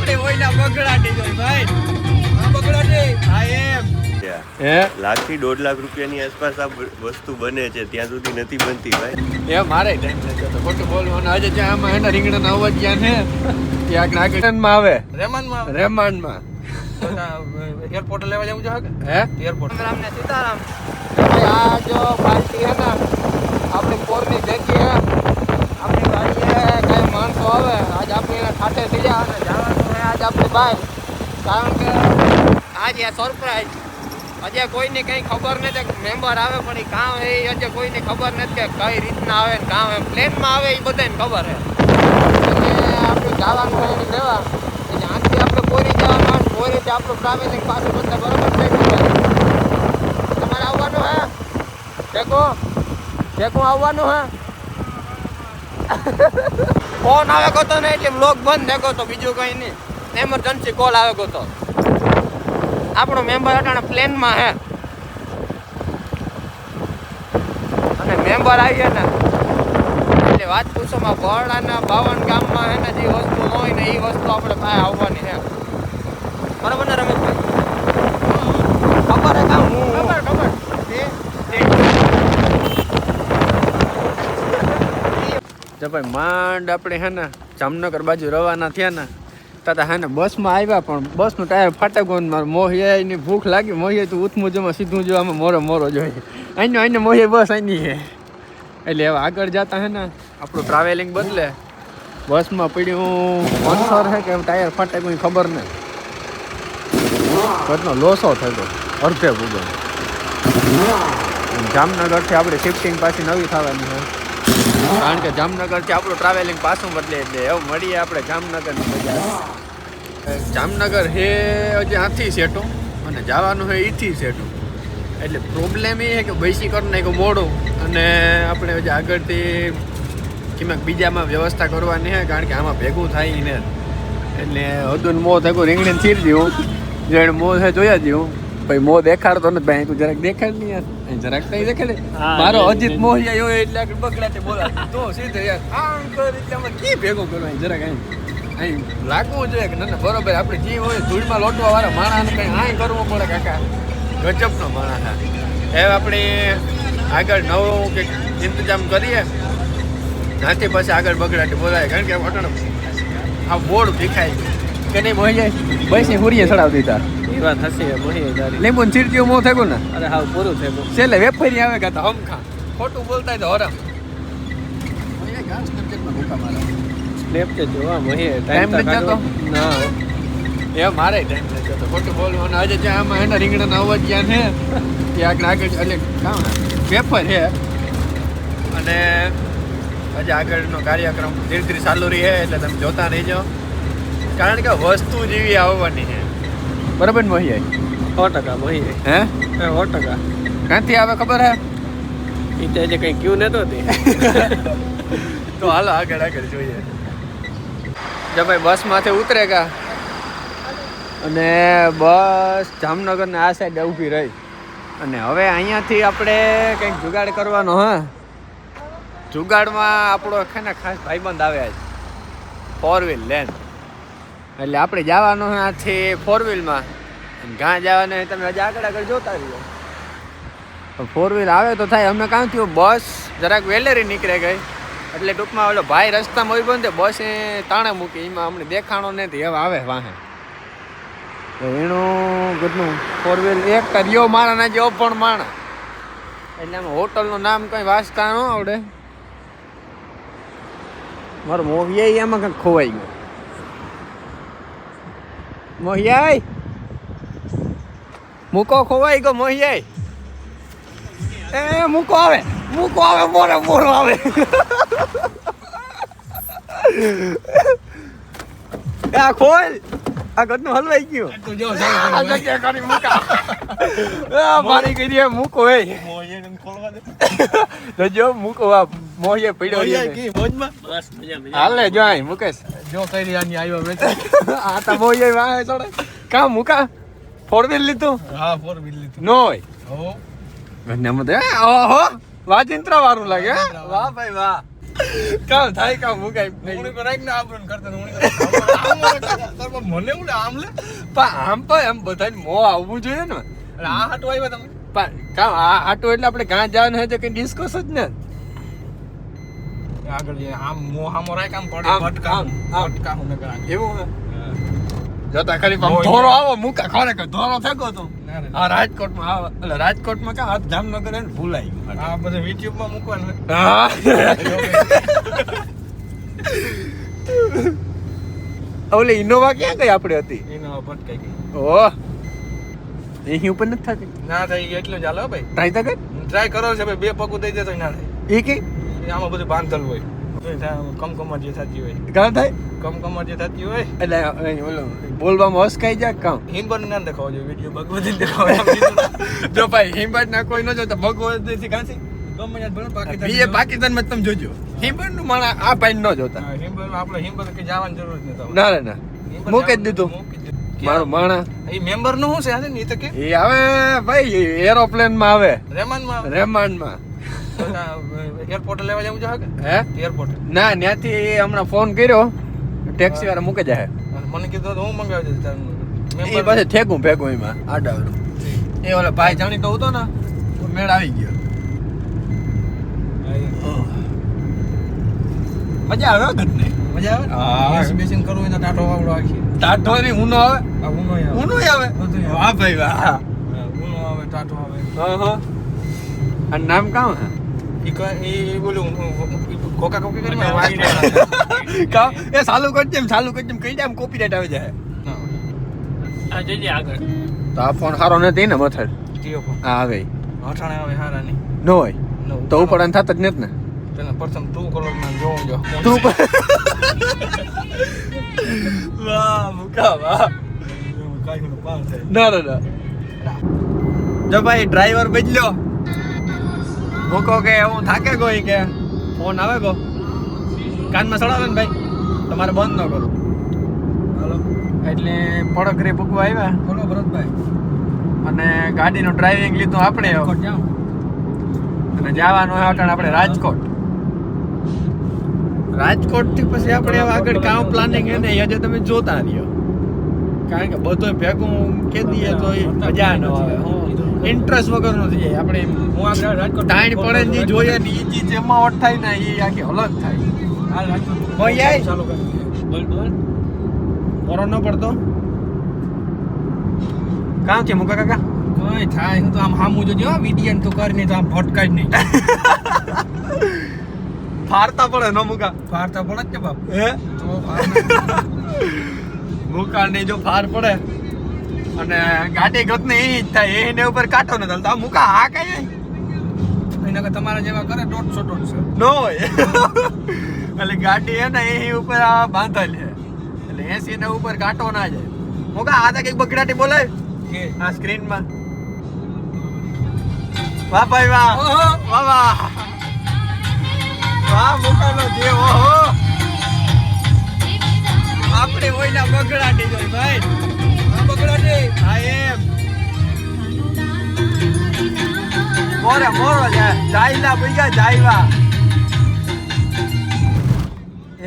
આપણે ઓઈના બગડાટી જોઈ ભાઈ બગડાટી હા એમ હે 1 થી 1.5 લાખ રૂપિયાની આસપાસ આ વસ્તુ બને છે, ત્યાં સુધી નથી બનતી ભાઈ. એ મારે ટાઈમ નથી તો ખોટું બોલવાનું. આજે જ્યાં આમાં એના રીંગણાનો અવાજ જ્યાં છે ત્યાં આગળમાં આવે રેમાનમાં એરપોર્ટ લેવા જવું છે હે એરપોર્ટ રામને સીતારામ. આ જો પાર્ટી હે ને આપણી પોરની જગ્યાએ આપણી ગાડીએ કઈ માણસો આવે આજ આપણે એના ઠાઠે થઈ જાય અને જવાનું હોય આજ આપણે બહાર, કારણ કે આજે સરપ્રાઈઝ હજે કોઈને કંઈ ખબર નથી. મેમ્બર આવે પણ એ કામ એ હજે કોઈને ખબર નથી કે કઈ રીતના આવે ને કામ એમ પ્લેનમાં આવે એ બધાને ખબર છે. એટલે આપણે જવાનું હોય એને લેવા એટલે આથી આપણે પોરી જવાનું પોરીથી આપણું ટ્રાવેલિંગ પાછું બધા બરોબર થઈ ગયું. તમારે આવવાનું હે ટેકો આવવાનું હે ફોન આવે ગયો ને એટલે બ્લોગ બંધ દેખો તો બીજું કંઈ નહીં. એમરજન્સી કોલ આવે ગયો તો આપણો મેમ્બર અટાણે પ્લેનમાં હે અને મેમ્બર આવીએ ને એટલે વાત પૂછોમાં બરડાના 52 ગામમાં હે ને જે વસ્તુ ન હોય ને એ વસ્તુ આપણે પાસે આવવાની છે. બરાબર ને રમેશભાઈ? ખબર હે કામ ખબર તો ભાઈ માંડ આપણે હે ને જામનગર બાજુ રવાના થયા ને તાતા હે ને બસમાં આવ્યા પણ બસનું ટાયર ફાટે ગયું. મારે મોહિયાની ભૂખ લાગી. મોહિયા તું ઉથમું જમાં સીધું જો આમાં મોરો જોઈએ આઈને મોહિયા બસ આની છે એટલે હવે આગળ જતા હે ને આપણું ટ્રાવેલિંગ બદલે બસમાં પડ્યું પંચર છે કે ટાયર ફાટે કોઈ ખબર નહીં. ઘરનો લોસો થયો અડધે ભૂગો. જામનગરથી આપણે શિફ્ટિંગ પાછી નવી થવાની છે, કારણ કે જામનગરથી આપણું ટ્રાવેલિંગ પાછું બદલે એટલે એવું મળીએ આપણે જામનગરની બજાર. જામનગર હે હજી આથી સેટું અને જવાનું છે એથી સેટું. એટલે પ્રોબ્લેમ એ છે કે બેસી કરી નાખ્યું મોડું અને આપણે હજી આગળથી કિંમત બીજામાં વ્યવસ્થા કરવાની છે, કારણ કે આમાં ભેગું થાય ને એટલે હદુન મોં થયું રીંગણીને ચીર દઉં જો એને મોં છે જોયા દઉં ભાઈ મોં દેખાડતો નથી ભાઈ તું જરાક દેખાડ નહીં યાર જરાક નહીં દેખાડે મારો અજીત મોહિયા એવો એટલે આગળ બગડાટે બોલા તો સીધે યાર આમ કર એટલે અમે કી ભેગું કરવાનું જરાક અહીં લાગવું જોઈએ કે ના બરોબર આપણે જે હોય ધૂળમાં લોટવા વાળા માણસને કંઈ અહીં કરવું પડે કાકા ગજબનો માણસ હા. હવે આપણે આગળ નવો કંઈક ઇંતજામ કરીએ ત્યાંથી પછી આગળ બગડાટે બોલાય, કારણ કે અટણ આ બોર્ડ ભીખાય કે નહીં મોહી જાય બસની હુરીએ ચડાવી દીધા એ વાત હશે લીંબુ ચીરતીઓ મોં થયું ને અરે હા પૂરું થયું છેલ્લે વેફરી આવે કે હમખા ખોટું બોલતા તો હરમ સ્લેપ છે જોવા મોહી ટાઈમ નથી જતો ના એ મારે ટાઈમ નથી જતો ખોટું બોલવાનું. આજે જ્યાં આમાં એના રીંગણાનો અવાજ જ્યાં છે ત્યાં આગળ એટલે કામ વેફર છે અને આજે આગળનો કાર્યક્રમ ધીરે ધીરે ચાલુ રહી છે એટલે તમે જોતા રહીજો, કારણ કે વસ્તુ જેવી આવવાની છે. બરાબર ને મોહી 100% મોહી હે 100% ક્યાંથી આવે ખબર હે એ તો જે કંઈ ક્યુ નતો તે તો હાલો આગળ જોઈએ. જો ભાઈ બસમાંથી ઉતરેગા અને બસ જામનગરને આ સાઈડ ઊભી રહી અને હવે અહીંયાથી આપણે કંઈક જુગાડ કરવાનો હા. જુગાડમાં આપણો છે ને ખાસ ભાઈબંધ આવ્યા છે 4 વ્હીલ લેન એટલે આપણે જવાનું હોય આથી 4 વ્હીલમાં ગાં જવાનું હોય તમે હજી આગળ જોતા રહીએ. 4 વ્હીલ આવે તો થાય. અમે કામ થયું બસ જરાક વેલેરી નીકળે ગઈ એટલે ટૂંકમાં ઓલો ભાઈ રસ્તામાં ઉભો ને બસ એ તાણે મૂકી એમાં અમને દેખાણો નથી હવે આવે વાહે એનું ઘરનું 4 વ્હીલ એક કર્યો માણા ના જેવો પણ માણા એટલે આમાં હોટલનું નામ કંઈ વાંચતા ન આવડે. મારો મોહિયા એમાં કંઈક ખોવાઈ ગયો. મોહિયાઈ મૂકો ખોવાઈ ગયો મોહિયાઈ એ મૂકો આવે મોરો આવે આ ખોલ આ ઘરનું હલવાઈ ગયું મારી કરી મૂકો એ જો મૂકો આ મોહિયા પડ્યો હાલે જો અહીં મુકેશ જો કઈ આની આવ્યો મેં આ તો મોહિયા વાહે ચડે કામ મૂકા 4 વ્હીલ લીધું હા 4 વ્હીલ લીધું નો હોય હો ઘરનામાં તો ઓહો વાજિંત્રા વાળું લાગે વાહ ભાઈ વાહ કામ થાય કામ મુકાય નહીં રાખ ને આપણને કરતા હું મને હું આમ લે પણ આમ પણ એમ બધાને મોં આવવું જોઈએ ને. એટલે આ હાટો આવ્યા તમે પણ કાં આ આટો એટલે આપણે ગાં જવાનું હોય તો કઈ ડિસ્કસ જ ને. આગળ જઈએ આમ મોં હામો રાખ આમ પડે આમ, ભટકા આમ, આમ. ભટકા હું નકર એવું હે જોતા ખાલી આમ ધોરો આવો મૂકા ખરેખર ધોરો ફેંકો તો આ રાજકોટમાં આવે એટલે રાજકોટમાં કાં હાથ જામનગર એને ભૂલાઈ ગયું. આ બધું YouTube માં મૂકવાનું હા ઓલી ઇનોવા ક્યાં ગઈ આપણે હતી? એનો ભટકાઈ ગઈ ઓહ અહીં ઉપર નથી થતી. ના થઈ ગઈ એટલું જ હાલો ભાઈ ટ્રાય તો કર. ટ્રાય કરો છે ભાઈ 2 પગું દઈ દે તો ના થાય એ કે આમાં બધું બાંધેલું હોય કમકમર જે થતી હોય કાં થાય કમકમર જે થતી હોય એટલે ઓલો બોલવામાં હસકાઈ જાય કામ. હિંબર ના દેખાવો જોઈએ વિડીયો ભગવતી દેખાવો એમ કીધું ના. જો ભાઈ હિંમત ના કોઈ ન જોતા ભગવત કાંથી ગમે યાદ ભલે બીજે પાકિસ્તાન પાકિસ્તાનમાં તમે જોજો હિંમત નું માણા આ ભાઈ ન જોતા. હિંબર આપણે હિંબર કે જવાની જરૂર જ નથી ના રે ના મૂકી જ દીધું મારું માણા. એ મેમ્બર નું શું છે હાલે ની તો કે એ આવે ભાઈ એરોપ્લેન માં આવે રેમાનમાં રેમાંડ માં. એરપોર્ટ લેવા જવું છે હે એરપોર્ટ ના ત્યાંથી હમણાં ફોન કર્યો ટેક્સી વાળા મૂકે જાય. મને કીધું તો હું મંગાવી દઈશ એ પછી ઠેકું ફેંકું એમાં આડાવડું. એ ઓલા ભાઈ જાણીતો હતો ને મેળ આવી ગયો. મજા આવે ગત ને. મજા આવે હા. બેસી બેસીને કરવું એના ટાટો વાવડો આખી ટાઢો ની ઊનો આવે આ ઊનો આવે ઊનો આવે બધું આવે. વાહ ભાઈ વાહ. ઊનો આવે ટાટો આવે આ નામ કામ હે એ બોલું કોકા કોકી કરી કામ એ ચાલુ કરજે કઈ જામ કોપીરાઈટ આવી જાય. આ જઈએ આગળ તો આ ફોન સારો નથી ને મથડ જીઓ ફોન આ આવે હઠાણે આવે હારા નહીં ન હોય તો ઉપર થત જ નથી ને. પેલા પ્રથમ 2 કરોડમાં જોઉં જો તું વાહ મુકા વાહ. કાઈ પાર થાય ના જો ભાઈ ડ્રાઈવર બદલ્યો મૂકો કે હું થાકે ગઈ કે ફોન આવે ગો કાનમાં સડાવે ને ભાઈ તમારે બંધ ન કરો. હાલો એટલે પડકરે પૂકવા આવ્યા બોલો ભરતભાઈ અને ગાડીનું ડ્રાઇવિંગ લીધું આપણે કોટ જાઓ અને જવાનું હોય અટાણે આપણે રાજકોટ થી પછી આપણે હવે આગળ કામ પ્લાનિંગ હે ને એ આજે તમે જોતા રહ્યો કારણ કે બધું ભેગું કે દઈએ તો એ મજા ન આવે ઇન્ટરેસ્ટ વગર નું થઈ જાય આપણે હું આગળ રાજકોટ ટાઈમ પડે ને ઈ જોઈએ ને ઈ ચીજ એમાં ઓટ થાય ને એ આખી અલગ થાય. હાલ રાજકોટ ભાઈ આય. ચાલુ કર બોલ મોરો ન પડતો કામ છે મુકા કાકા કોઈ થાય હું તો આમ હામું જોજો વિડિયન તો કર નહીં તો આમ ભટકાઈ નહીં ફારતા પડે ન મુકા ફારતા પડે જ કે બાપ હે તો મુકા ને જો ફાર પડે અને ગાડી ગત ને એ જ થાય એને ઉપર કાંટો ન ચાલતો આ મુકા હા કઈ એના કે તમારા જેવા કરે 150 ન હોય એટલે ગાડી હે ને એ ઉપર આ બાંધેલ છે એટલે એસી ને ઉપર કાંટો ના જાય. મુકા આ તો કઈક બગડાટી બોલાય કે આ સ્ક્રીન માં વાહ ભાઈ વાહ વાહ વાહ વાહ મુકાનો જે ઓહો આપણે ઓઈના બગડાટી જોઈ ભાઈ આ બગડાટી આ એમ મોરો જાયલા ભઈયા જાયવા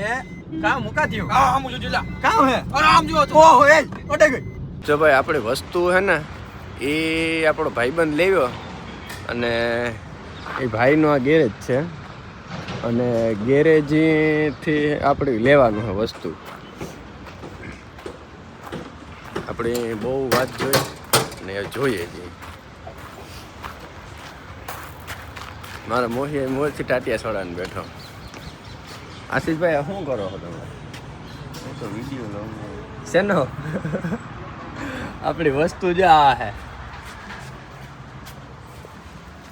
એ કામ મુકા થયું આ હામું જોજો લા કામ હે અરે આમ જો તો ઓહો એ ઓટે ગઈ. જો ભાઈ આપણે વસ્તુ હે ને એ આપણો ભાઈબંધ લેવ્યો અને એ ભાઈનો આ ગેરેજ છે અને ગેરેજથી આપણે લેવાનું છે વસ્તુ. આપણે બહુ વાત જોઈ ને જોઈએ જ મારા મોરથી ટાટિયા છોડાને બેઠો. આશીષભાઈ શું કરો છો તમે? હું તો વિડીયો લઉં શેનો આપણી વસ્તુ જ આ હે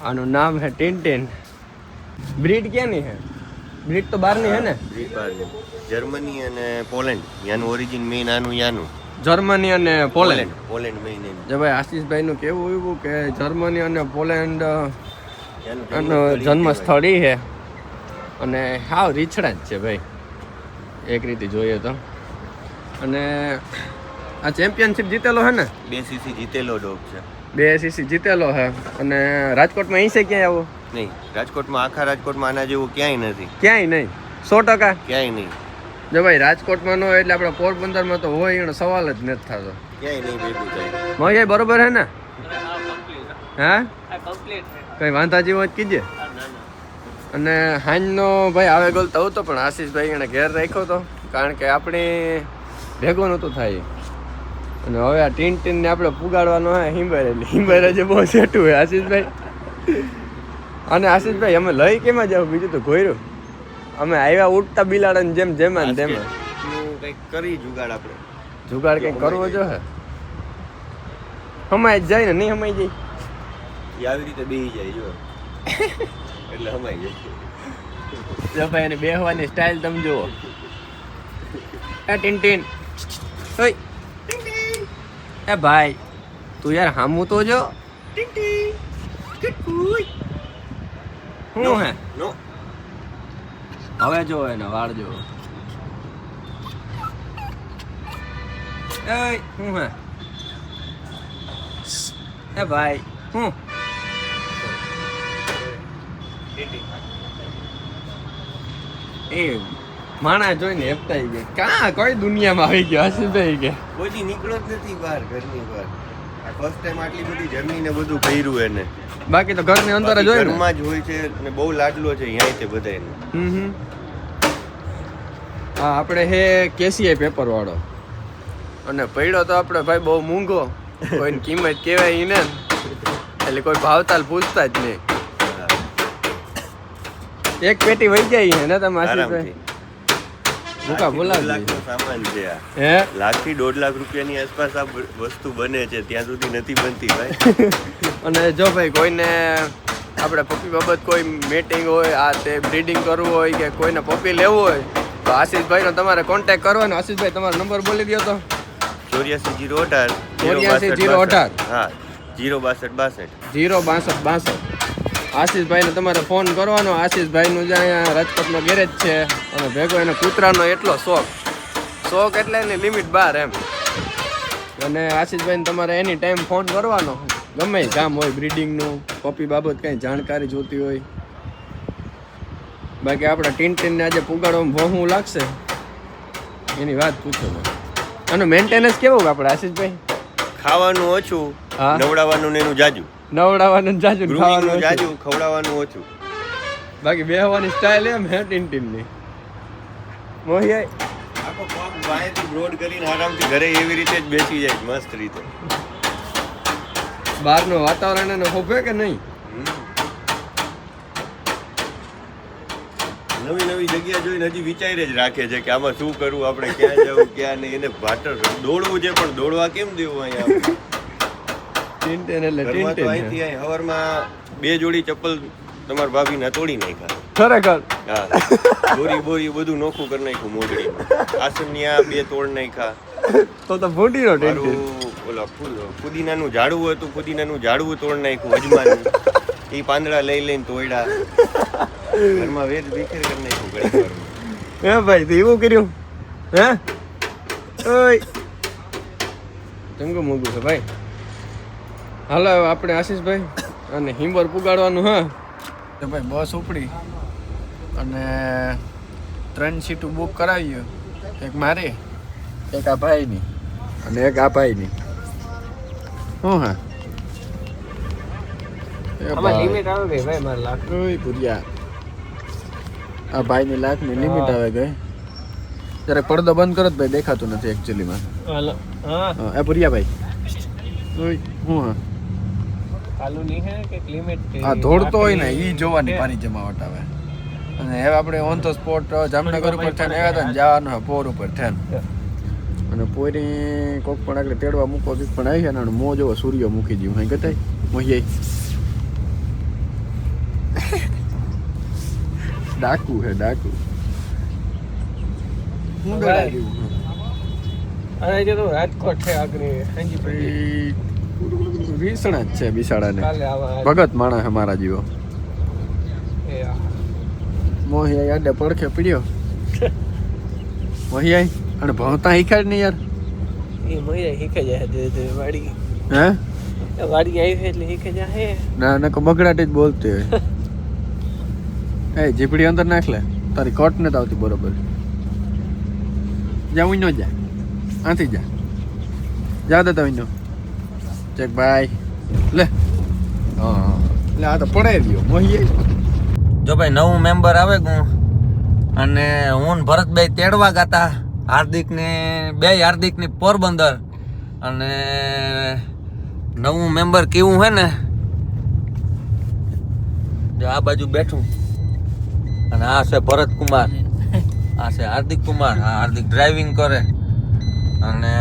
આનું નામ હે ટિનટિન. બ્રીડ ક્યાંની હે? બ્રીડ તો બહારની હે ને? જર્મની અને પોલેન્ડ યાનું ઓરિજિન મેઇન આનું યાનું જર્મની અને પોલેન્ડ. પોલેન્ડ મેઇન જો ભાઈ આશીષભાઈનું કેવું એવું કે જર્મની અને પોલેન્ડ યાનું જન્મ સ્થળી છે અને હાવ રીછડા જ છે ભાઈ એક રીતે જોઈએ તો. અને આ ચેમ્પિયનશિપ જીતેલો છે ને 2 સીસી જીતેલો ડોગ છે 2 સીસી જીતેલો છે અને રાજકોટમાં અહીં છે ક્યાંય આવો? નહીં રાજકોટમાં આખા રાજકોટમાં આના જેવું ક્યાંય નથી ક્યાંય નહીં 100%. ક્યાંય નહીં જો ભાઈ રાજકોટમાં ન હોય એટલે આપણે પોરબંદરમાં તો હોય એનો સવાલ જ નથી થતો. ક્યાંય નહીં ભેગું થાય. મોહિયા બરોબર હે ને? હા કઈ વાંધા જેવો જ કીજે. અને હાંજનો ભાઈ આવે ગોલ તો હતો પણ આશીષભાઈ એને ઘેર રાખ્યો હતો કારણ કે આપણે ભેગો નહોતું થાય. અને હવે આ ટીન ને આપણે પુગાડવાનો હે હિંબર એટલે હિંબર જે બહુ સેટું હોય આશીષભાઈ. અને આશીષભાઈ અમે લઈ કેમાં જાવ બીજું તો ઘોર્યું અમે આવ્યા ઉડતા બિલાડાને જેમાં તેમાં કંઈક કરી જુગાડ આપણે. જુગાડ કંઈક કરવો જો હે. હમાઈ જ જાય ને નહીં હમાઈ જાય એ આવી રીતે બેહી જાય જો એટલે હમાઈ જાય. જો ભાઈ એને બેહવાની સ્ટાઇલ તમે જુઓ. એ ટીન ઓય એ ભાઈ તું યાર હામું તો જો. શું હે નો હવે જો એને વાળ જો. એ શું હે એ ભાઈ શું એ માણા જોઈને હેપતાઈ ગયા કાં કઈ દુનિયામાં આવી ગયો આશીષભાઈ કે કોઈ નીકળો જ નથી બહાર ઘરની બહાર. આ ફર્સ્ટ ટાઈમ આટલી બધી જમીને બધું કર્યું એને. બાકી તો ઘરની અંદર જ હોય ને. ઘરમાં જ હોય છે અને બહુ લાડલો છે અહીંયા તે બધાને. હા આપણે હે કેસીઆઈ પેપર વાળો અને પડ્યો તો આપણે ભાઈ બહુ મૂંઘો કોઈની કિંમત કહેવાય ને એટલે કોઈ ભાવતાલ પૂછતા જ નહીં. એક પેટી વહી જાય ને તમે આશીષભાઈ મુકા બોલાવજો. લાખનો સામાન છે આ. હે 1 થી 1.5 લાખ રૂપિયાની આસપાસ આ વસ્તુ બને છે ત્યાં સુધી નથી બનતી ભાઈ. અને જો ભાઈ કોઈને આપણે પપ્પી બાબત કોઈ મીટિંગ હોય આ તે બ્રીડિંગ કરવું હોય કે કોઈને પપ્પી લેવું હોય તો આશીષભાઈનો તમારે કોન્ટેક્ટ કરવાનો. આશીષભાઈ તમારો નંબર બોલી દો તો. 84 018 હા 062 062 આશીષભાઈને તમારે ફોન કરવાનો. આશીષભાઈનું જે અહીંયા રાજકોટનો ગેરેજ છે અને ભેગો એને કૂતરાનો એટલો શોખ એટલે એની લિમિટ બહાર એમ. અને આશીષભાઈને તમારે એની ટાઈમ ફોન કરવાનો ગમે એ કામ હોય બ્રીડિંગનું પપ્પી બાબત કંઈ જાણકારી જોતી હોય. બાકી આપણા ટીનને આજે પુગાડવામાં બહુ લાગશે એની વાત પૂછો. આનું મેન્ટેનન્સ કેવું આપણે આશીષભાઈ? ખાવાનું ઓછું, નવડાવવાનું ને એનું જાજુ. નવડાવવાનું જાજુ, ખાવાનું જાજુ, ખવડાવવાનું ઓછું. બાકી બેહવાની સ્ટાઇલ એમ હે ટીનની. મોહિયાઈ આખો પગ વાયથી બ્રોડ કરીને આરામથી ઘરે એવી રીતે જ બેસી જાય મસ્ત રીતે. બહારનું વાતાવરણ એને ખોફે કે નહીં? નવી નવી જગ્યા જોઈને હજી વિચારી જ રાખે છે કે આમાં શું કરવું, આપણે ક્યાં જવું ક્યાં નહીં. એને ભાટર દોડવું છે પણ દોડવા કેમ દેવું અહીંયા? અહીંથી અહીં હવારમાં 2 જોડી ચપ્પલ તમારા ભાભીના તોડી નાખ્યા. ખરેખર? હા, બોરી બધું નોખું કરી નાખ્યું મોજડીમાં. આસનની આ 2 તોડ નાખ્યા. તો ફૂટીનો ઓલા પુદીનાનું ઝાડવું હતું, પુદીનાનું ઝાડવું તોડ નાખ્યું. અજમાનું એ પાંદડા લઈને તોડ્યા. ઘરમાં વેર વિખેર કરી નાખ્યું ઘણી વારમાં. હે ભાઈ તે એવું કર્યું? હે ઓય ચંગુ મોગું છે ભાઈ. હાલો આપણે આશીષભાઈ અને હિંબર પુગાડવાનું. હા તો ભાઈ બસ ઉપડી અને 3 સીટું બુક કરાવી. એક મારી, એક આ ભાઈની અને એક આ ભાઈની. શું હા લિમિટ આવે ગઈ ભાઈ મારે લાખ પૂર્યા. આ ભાઈની લાખની લિમિટ આવે ગઈ. જયારે પડદો બંધ કરો ભાઈ દેખાતું નથી એકચ્યુઅલીમાં. હા પૂર્યા ભાઈ શું હા આ ધોળતો હોય ને એ જોવાની પાણી જમાવટ આવે. અને હવે આપણે ઓન ધ સ્પોટ જામનગર ઉપર થઈને આવ્યા હતા ને જવાનું પોર ઉપર થઈને. અને પોરી કોક પણ આગળ તેડવા મૂકો પણ આવી છે ને મો જોવો સૂર્ય મૂકી દઉં અહીં ગતાય મોહિયાઈ ડાકુ હે ડાકુ. હું અરે જે તો રાજકોટ છે આગળ હાજી ભાઈ વિસણા જ છે બિસાડાને. ભગત માણસ હે મારા જીવો. મોહિયાઈ આડે પડખે પીડ્યો. મોહિયાઈ અને ભણતા શીખાડ ને યાર. એ મોહિયાઈ શીખે જાય ધીરે વાડી. હે વાડી આવી એટલે શીખે જાય. ના ના બગડાટ જ બોલતી હોય. એ જીપડી અંદર નાખ લે તારી કટ નથી આવતી બરોબર. જા વિનો જા આથી જા જા દે વિનો ચેક ભાઈ લે હા લે આ તો પડે રહ્યો મોહી જો ભાઈ નવું મેમ્બર આવે હું અને હું ને ભરતભાઈ તેડવા ગાતા હાર્દિકની પોરબંદર અને નવું મેમ્બર કેવું હે ને જો આ બાજુ બેઠું અને આ છે ભરત કુમાર આ છે હાર્દિક કુમાર આ હાર્દિક ડ્રાઇવિંગ કરે અને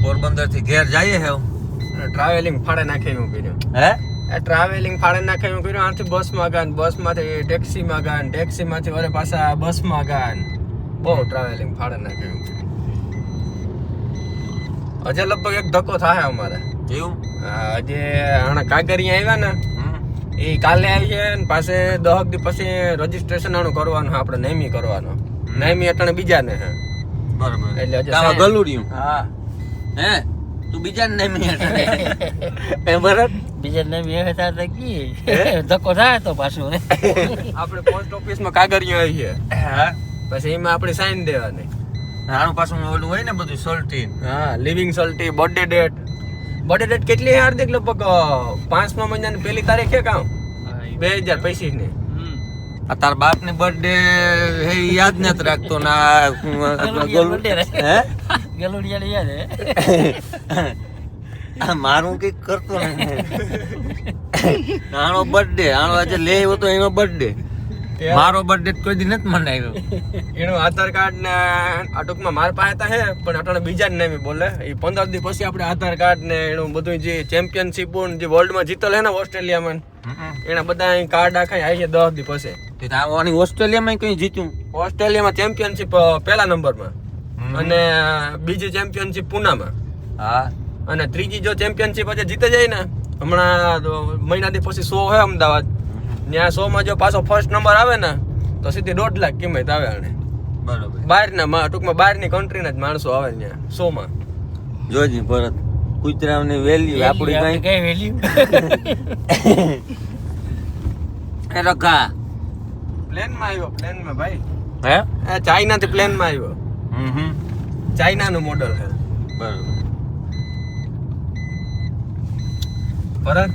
પોરબંદર થી ઘેર જઈએ હે ટ્રાવેલિંગ ફાડે નાખે એવું કર્યું હે ટ્રાવેલિંગ ફાડે નાખે એવું કર્યું આથી બસમાં ગાન બસમાંથી ટેક્સીમાં ગાન ટેક્સીમાંથી વરે પાછા બસમાં ગાન બહુ ટ્રાવેલિંગ ફાડે નાખે એવું હજે લગભગ એક ધક્કો થાય અમારે એવું હજે આના કાગરિયા આવ્યા ને એ કાલે આવી છે ને પાસે 10 દી પછી રજીસ્ટ્રેશન આનું કરવાનું આપણે નેમી કરવાનું નેમી અટણે બીજા ને હે બરાબર એટલે હજે કાવા ગલુડિયું હા હે તું બીજા ને નહીં એ ભરત બીજા ને બે હતા તો કી ધક્કો થાય તો પાછું આપણે પોસ્ટ ઓફિસમાં કાગરિયા આવી છે હા પછી એમાં આપણે સાઈન દેવાની આનું પાછું ઓલું હોય ને બધું સોલ્ટી હા લિવિંગ સલ્ટી બર્થડે ડેટ કેટલી હાર્દિક લગભગ 5મા મહિનાની પહેલી તારીખ છે કામ 2025 ની આ તાર બાપ ની બર્થડે હે યાદ નથી રાખતો ના હે ગલુડિયા યાદ હે આ મારું કઈક કરતો ને આનો બર્થડે આનો આજે લે આવ્યો તો એનો બર્થડે મારો બર્થડે કોઈ દી નથી મનાવ્યો એનું આધાર કાર્ડ ને આ ટૂંકમાં મારા પાસે તો હે પણ અટાણે બીજા જ નામે બોલે એ 15 દી પછી આપણે આધાર કાર્ડ ને એનું બધું જે ચેમ્પિયનશિપ જે વર્લ્ડમાં જીતેલ હે ને ઓસ્ટ્રેલિયામાં એના બધા અહીં કાર્ડ આખા આવી છે 10 દી પછી આવવાની ઓસ્ટ્રેલિયામાં કઈ જીત્યું ઓસ્ટ્રેલિયામાં ચેમ્પિયનશિપ પહેલા નંબરમાં અને બીજી ચેમ્પિયનશિપ પુનામાં હા અને ત્રીજી જો ચેમ્પિયનશિપ આજે જીતે જાય ને હમણાં મહિનાથી પછી 100 હે અમદાવાદ ત્યાં 100 માં જો પાછો ફર્સ્ટ નંબર આવે ને તો સીધી 1.5 લાખ કિંમત આવે આને બરોબર બહારના ટૂંકમાં બહારની કન્ટ્રીના જ માણસો આવે ત્યાં 100 માં જોજી ભરત કુતરાની વેલ્યુ આપણી કઈ વેલ્યુ એ રખા પ્લેનમાં આવ્યો પ્લેનમાં ભાઈ હે ચાઇના થી પ્લેનમાં આવ્યો ચાઇનાનું મોડલ છે બરોબર ભરત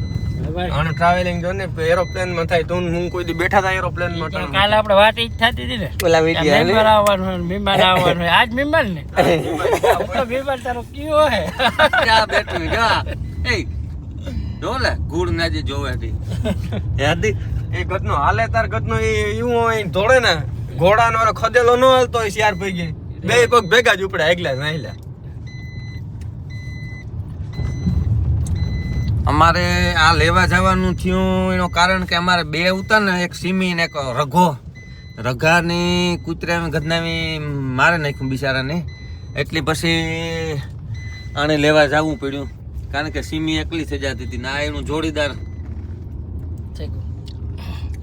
આનું ટ્રાવેલિંગ જો ને એરોપ્લેન માં થાય તું હું કોઈ દી બેઠા હતા એરોપ્લેન માં કાલે આપણે વાત ઈ જ થતી હતી ને ઓલા વિડિયો મેમ્બર આવવાનું આજ મેમ્બર ને તો મેમ્બર તારો કયો હે જા બેઠું જા એ જોલે ગુડ ના જે જોવે હતી યાદી એ ગતનો હાલે તાર ગતનો એ એવું હોય ધોળે ને ઘોડાનો ઓલો ખદેલો ન હાલતો હોય શિયાર પઈ ગઈ બે પગ ભેગા જ ઉપડ્યા એકલા નાઈલા અમારે આ લેવા જવાનું થયું એનું કારણ કે અમારે બે ઉતા ને એક સીમી ને એક રઘાની કૂતરાની ગધનાવી મારે નાખ્યું બિચારાને એટલી પછી આને લેવા જવું પડ્યું કારણ કે સીમી એકલી થઈ જતી હતી ના એનું જોડીદાર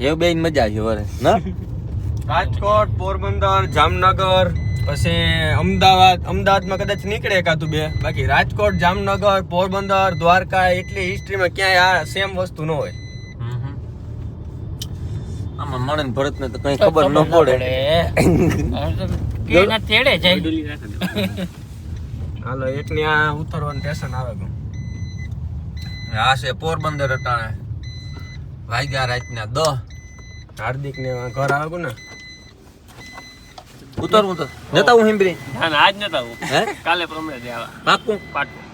એવું બે મજા આવી વરે ના રાજકોટ પોરબંદર જામનગર પછી અમદાવાદમાં કદાચ નીકળે એકાતું બે બાકી રાજકોટ જામનગર પોરબંદર દ્વારકા એટલી હિસ્ટ્રીમાં ક્યાંય આ સેમ વસ્તુ ન હોય આમાં મને ભરત ને તો કઈ ખબર ન પડે કેના તેડે જાય હાલો એકની આ ઉતરવાનું સ્ટેશન આવે ગયું આ છે પોરબંદર અટાણે વાગ્યા રાતના 10 હાર્દિક ને ઘર આવે ગયું ને ઉતરવું તો જતા હું હિમ્બરી ના આજ નતા હું હે કાલે પ્રમાણે જ આવા પાકું પાટું